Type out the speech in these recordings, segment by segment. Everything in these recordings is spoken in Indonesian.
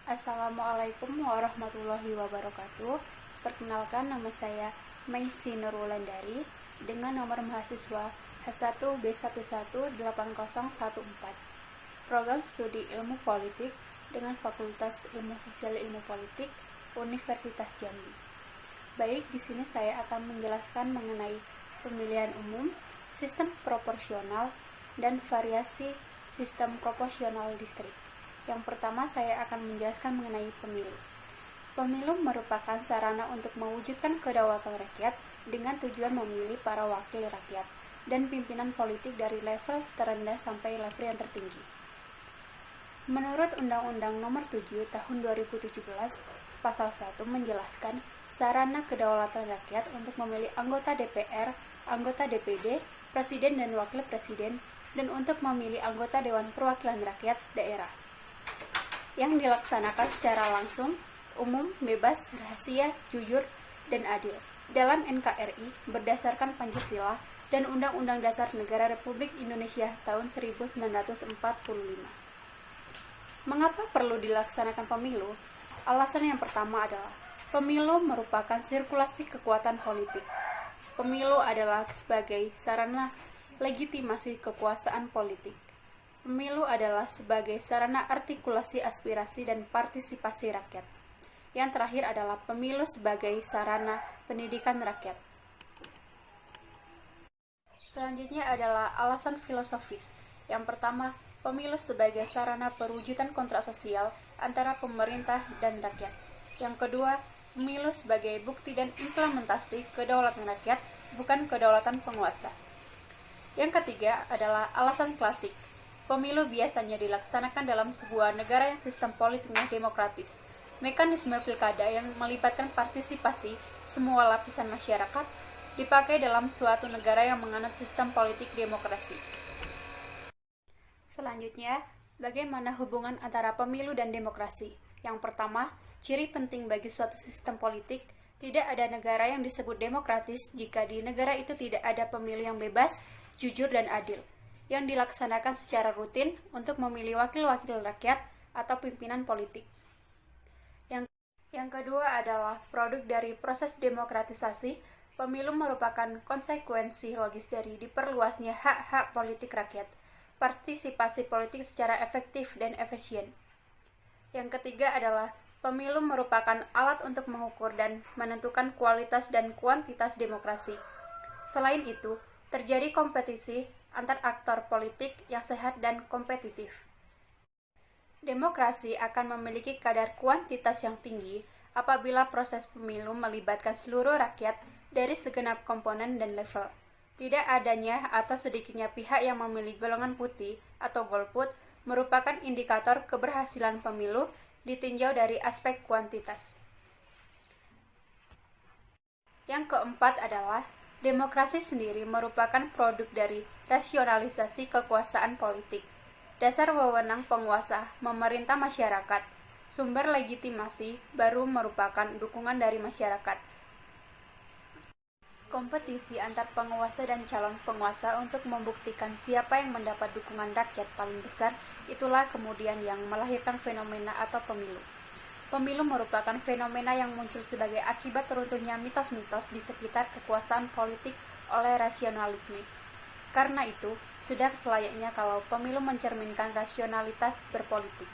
Assalamualaikum warahmatullahi wabarakatuh. Perkenalkan, nama saya Maisi Nurwulandari dengan nomor mahasiswa H1B118014. Program Studi Ilmu Politik dengan Fakultas Ilmu Sosial Ilmu Politik Universitas Jambi. Baik, di sini saya akan menjelaskan mengenai pemilihan umum, sistem proporsional, dan variasi sistem proporsional distrik. Yang pertama, saya akan menjelaskan mengenai pemilu. Pemilu merupakan sarana untuk mewujudkan kedaulatan rakyat dengan tujuan memilih para wakil rakyat dan pimpinan politik dari level terendah sampai level yang tertinggi. Menurut Undang-Undang Nomor 7 Tahun 2017, Pasal 1 menjelaskan sarana kedaulatan rakyat untuk memilih anggota DPR, anggota DPD, presiden dan wakil presiden, dan untuk memilih anggota Dewan Perwakilan Rakyat Daerah yang dilaksanakan secara langsung, umum, bebas, rahasia, jujur, dan adil dalam NKRI berdasarkan Pancasila dan Undang-Undang Dasar Negara Republik Indonesia tahun 1945. Mengapa perlu dilaksanakan pemilu? Alasan yang pertama adalah pemilu merupakan sirkulasi kekuatan politik. Pemilu adalah sebagai sarana legitimasi kekuasaan politik. Pemilu adalah sebagai sarana artikulasi aspirasi dan partisipasi rakyat. Yang terakhir adalah pemilu sebagai sarana pendidikan rakyat. Selanjutnya adalah alasan filosofis. Yang pertama, pemilu sebagai sarana perwujudan kontrak sosial antara pemerintah dan rakyat. Yang kedua, pemilu sebagai bukti dan implementasi kedaulatan rakyat, bukan kedaulatan penguasa. Yang ketiga adalah alasan klasik. Pemilu biasanya dilaksanakan dalam sebuah negara yang sistem politiknya demokratis. Mekanisme pilkada yang melibatkan partisipasi semua lapisan masyarakat dipakai dalam suatu negara yang menganut sistem politik demokrasi. Selanjutnya, bagaimana hubungan antara pemilu dan demokrasi? Yang pertama, ciri penting bagi suatu sistem politik, tidak ada negara yang disebut demokratis jika di negara itu tidak ada pemilu yang bebas, jujur, dan adil, yang dilaksanakan secara rutin untuk memilih wakil-wakil rakyat atau pimpinan politik. Yang kedua adalah produk dari proses demokratisasi. Pemilu merupakan konsekuensi logis dari diperluasnya hak-hak politik rakyat, partisipasi politik secara efektif dan efisien. Yang ketiga adalah pemilu merupakan alat untuk mengukur dan menentukan kualitas dan kuantitas demokrasi. Selain itu, terjadi kompetisi antar aktor politik yang sehat dan kompetitif. Demokrasi akan memiliki kadar kuantitas yang tinggi apabila proses pemilu melibatkan seluruh rakyat dari segenap komponen dan level. Tidak adanya atau sedikitnya pihak yang memilih golongan putih atau golput merupakan indikator keberhasilan pemilu ditinjau dari aspek kuantitas. Yang keempat adalah demokrasi sendiri merupakan produk dari rasionalisasi kekuasaan politik. Dasar wewenang penguasa memerintah masyarakat. Sumber legitimasi baru merupakan dukungan dari masyarakat. Kompetisi antar penguasa dan calon penguasa untuk membuktikan siapa yang mendapat dukungan rakyat paling besar, itulah kemudian yang melahirkan fenomena atau pemilu. Pemilu merupakan fenomena yang muncul sebagai akibat runtuhnya mitos-mitos di sekitar kekuasaan politik oleh rasionalisme. Karena itu, sudah selayaknya kalau pemilu mencerminkan rasionalitas berpolitik.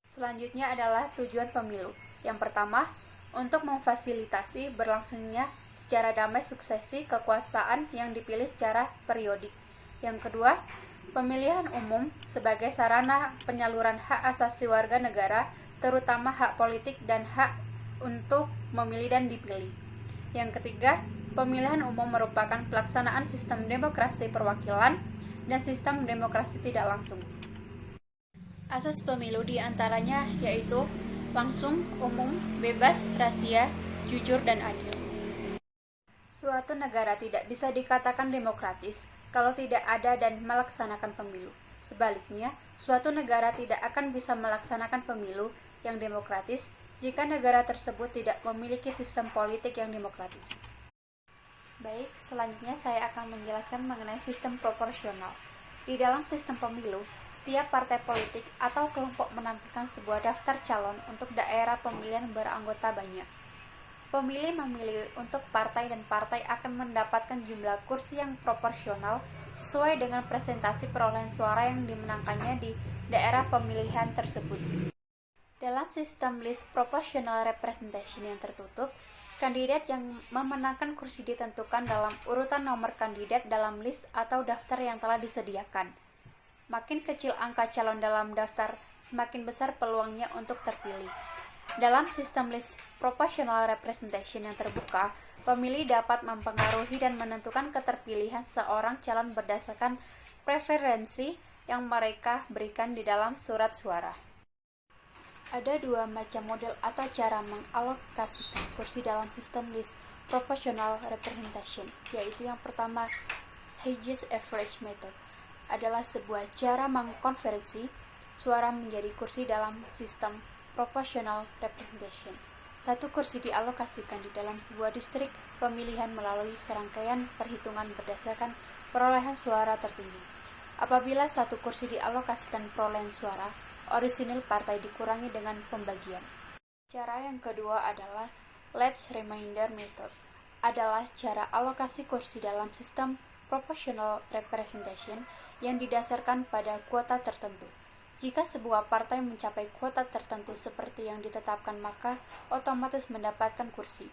Selanjutnya adalah tujuan pemilu. Yang pertama, untuk memfasilitasi berlangsungnya secara damai suksesi kekuasaan yang dipilih secara periodik. Yang kedua, pemilihan umum sebagai sarana penyaluran hak asasi warga negara, terutama hak politik dan hak untuk memilih dan dipilih. Yang ketiga, pemilihan umum merupakan pelaksanaan sistem demokrasi perwakilan dan sistem demokrasi tidak langsung. Asas pemilu diantaranya yaitu langsung, umum, bebas, rahasia, jujur, dan adil. Suatu negara tidak bisa dikatakan demokratis kalau tidak ada dan melaksanakan pemilu. Sebaliknya, suatu negara tidak akan bisa melaksanakan pemilu yang demokratis jika negara tersebut tidak memiliki sistem politik yang demokratis. Baik, selanjutnya saya akan menjelaskan mengenai sistem proporsional. Di dalam sistem pemilu, setiap partai politik atau kelompok menampilkan sebuah daftar calon untuk daerah pemilihan beranggota banyak. Pemilih memilih untuk partai dan partai akan mendapatkan jumlah kursi yang proporsional sesuai dengan presentasi perolehan suara yang dimenangkannya di daerah pemilihan tersebut. Dalam sistem list proportional representation yang tertutup, kandidat yang memenangkan kursi ditentukan dalam urutan nomor kandidat dalam list atau daftar yang telah disediakan. Makin kecil angka calon dalam daftar, semakin besar peluangnya untuk terpilih. Dalam sistem list proportional representation yang terbuka, pemilih dapat mempengaruhi dan menentukan keterpilihan seorang calon berdasarkan preferensi yang mereka berikan di dalam surat suara. Ada dua macam model atau cara mengalokasikan kursi dalam sistem list proportional representation, yaitu yang pertama, Hedges Average Method, adalah sebuah cara mengkonversi suara menjadi kursi dalam sistem proportional representation. Satu kursi dialokasikan di dalam sebuah distrik pemilihan melalui serangkaian perhitungan berdasarkan perolehan suara tertinggi. Apabila satu kursi dialokasikan perolehan suara, orisinil partai dikurangi dengan pembagian. Cara yang kedua adalah Let's Remainder Method, adalah cara alokasi kursi dalam sistem proportional representation yang didasarkan pada kuota tertentu. Jika sebuah partai mencapai kuota tertentu seperti yang ditetapkan, maka otomatis mendapatkan kursi.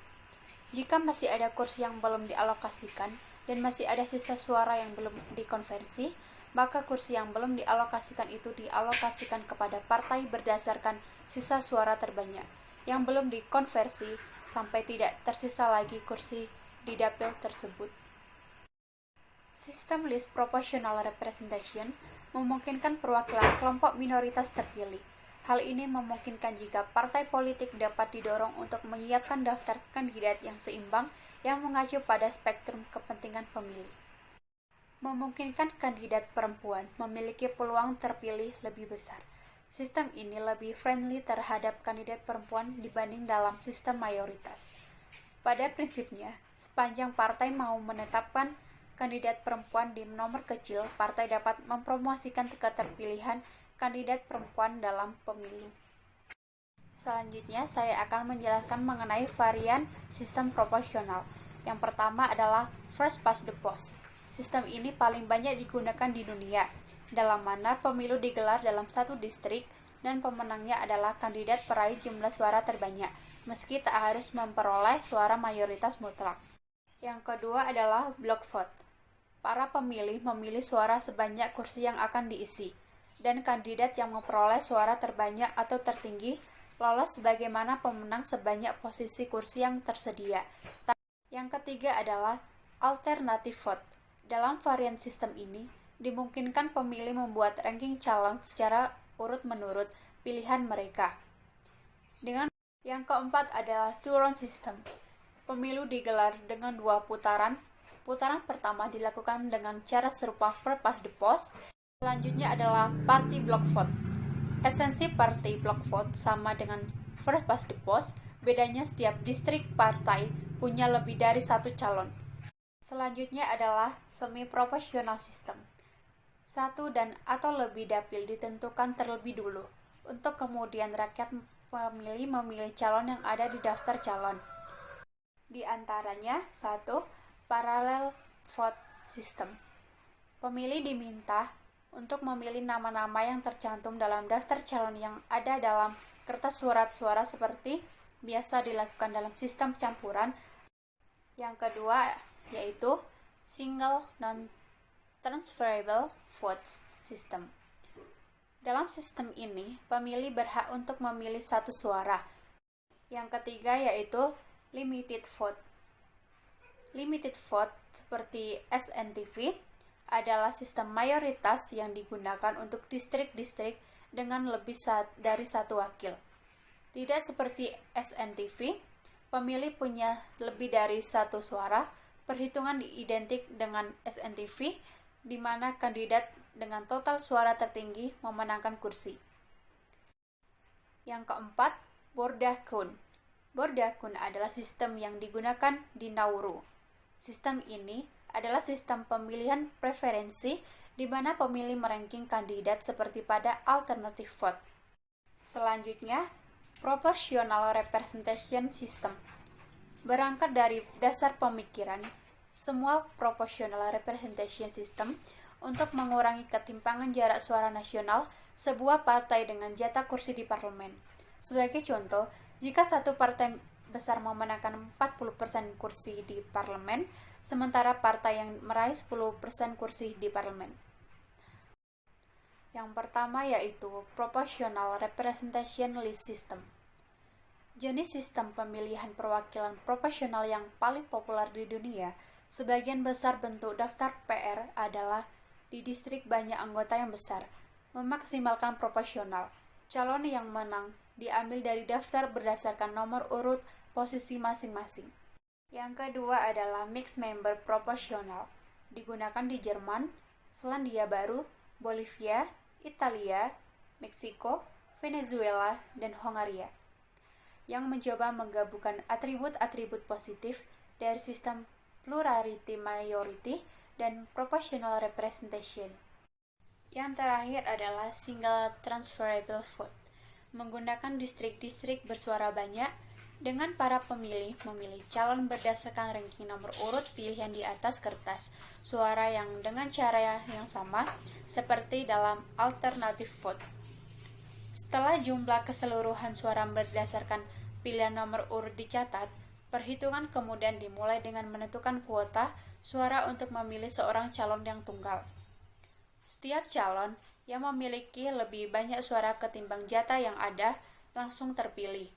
Jika masih ada kursi yang belum dialokasikan dan masih ada sisa suara yang belum dikonversi, maka kursi yang belum dialokasikan itu dialokasikan kepada partai berdasarkan sisa suara terbanyak yang belum dikonversi sampai tidak tersisa lagi kursi di dapil tersebut. Sistem list proportional representation memungkinkan perwakilan kelompok minoritas terpilih. Hal ini memungkinkan jika partai politik dapat didorong untuk menyiapkan daftar kandidat yang seimbang yang mengacu pada spektrum kepentingan pemilih. Memungkinkan kandidat perempuan memiliki peluang terpilih lebih besar. Sistem ini lebih friendly terhadap kandidat perempuan dibanding dalam sistem mayoritas. Pada prinsipnya, sepanjang partai mau menetapkan kandidat perempuan di nomor kecil, partai dapat mempromosikan keterpilihan kandidat perempuan dalam pemilu. Selanjutnya, saya akan menjelaskan mengenai varian sistem proporsional. Yang pertama adalah first past the post. Sistem ini paling banyak digunakan di dunia, dalam mana pemilu digelar dalam satu distrik dan pemenangnya adalah kandidat peraih jumlah suara terbanyak, meski tak harus memperoleh suara mayoritas mutlak. Yang kedua adalah block vote. Para pemilih memilih suara sebanyak kursi yang akan diisi, dan kandidat yang memperoleh suara terbanyak atau tertinggi lolos sebagaimana pemenang sebanyak posisi kursi yang tersedia. Yang ketiga adalah alternative vote. Dalam varian sistem ini, dimungkinkan pemilih membuat ranking calon secara urut-menurut pilihan mereka. Yang keempat adalah two-round system. Pemilu digelar dengan 2 putaran. Putaran pertama dilakukan dengan cara serupa first past the post. Selanjutnya adalah party block vote. Esensi party block vote sama dengan first past the post, bedanya setiap distrik partai punya lebih dari satu calon. Selanjutnya adalah semi-proportional system. Satu dan atau lebih dapil ditentukan terlebih dulu, untuk kemudian rakyat pemilih memilih calon yang ada di daftar calon. Di antaranya, 1. Parallel vote system. Pemilih diminta untuk memilih nama-nama yang tercantum dalam daftar calon yang ada dalam kertas surat suara seperti biasa dilakukan dalam sistem campuran. Yang kedua yaitu single non-transferable vote system. Dalam sistem ini, pemilih berhak untuk memilih satu suara. Yang ketiga yaitu limited vote. Limited vote seperti SNTV adalah sistem mayoritas yang digunakan untuk distrik-distrik dengan lebih dari satu wakil. Tidak seperti SNTV, pemilih punya lebih dari satu suara. Perhitungan identik dengan SNTV, di mana kandidat dengan total suara tertinggi memenangkan kursi. Yang keempat, Bordakun. Bordakun adalah sistem yang digunakan di Nauru. Sistem ini adalah sistem pemilihan preferensi di mana pemilih meranking kandidat seperti pada alternative vote. Selanjutnya, proportional representation system. Berangkat dari dasar pemikiran, semua proportional representation system untuk mengurangi ketimpangan jarak suara nasional sebuah partai dengan jatah kursi di parlemen. Sebagai contoh, jika satu partai besar memenangkan 40% kursi di parlemen, sementara partai yang meraih 10% kursi di parlemen. Yang pertama yaitu proportional representation list system. Jenis sistem pemilihan perwakilan proporsional yang paling populer di dunia, sebagian besar bentuk daftar PR adalah di distrik banyak anggota yang besar, memaksimalkan proporsional. Calon yang menang diambil dari daftar berdasarkan nomor urut posisi masing-masing. Yang kedua adalah mixed member proporsional, digunakan di Jerman, Selandia Baru, Bolivia, Italia, Meksiko, Venezuela, dan Hongaria, yang mencoba menggabungkan atribut-atribut positif dari sistem plurality majority dan proportional representation. Yang terakhir adalah single transferable vote, menggunakan distrik-distrik bersuara banyak dengan para pemilih memilih calon berdasarkan ranking nomor urut pilihan di atas kertas suara yang dengan cara yang sama seperti dalam alternative vote. Setelah jumlah keseluruhan suara berdasarkan pilihan nomor urut dicatat, perhitungan kemudian dimulai dengan menentukan kuota suara untuk memilih seorang calon yang tunggal. Setiap calon yang memiliki lebih banyak suara ketimbang jatah yang ada langsung terpilih.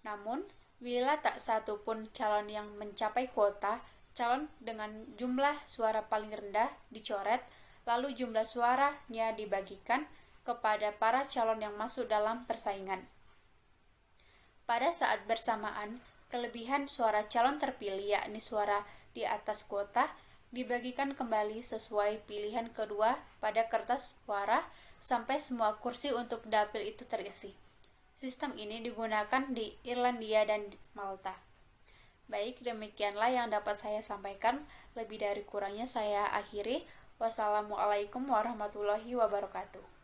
Namun, bila tak satu pun calon yang mencapai kuota, calon dengan jumlah suara paling rendah dicoret, lalu jumlah suaranya dibagikan kepada para calon yang masuk dalam persaingan. Pada saat bersamaan, kelebihan suara calon terpilih yakni suara di atas kuota dibagikan kembali sesuai pilihan kedua pada kertas suara sampai semua kursi untuk dapil itu terisi. Sistem ini digunakan di Irlandia dan Malta. Baik, demikianlah yang dapat saya sampaikan. Lebih dari kurangnya saya akhiri. Wassalamualaikum warahmatullahi wabarakatuh.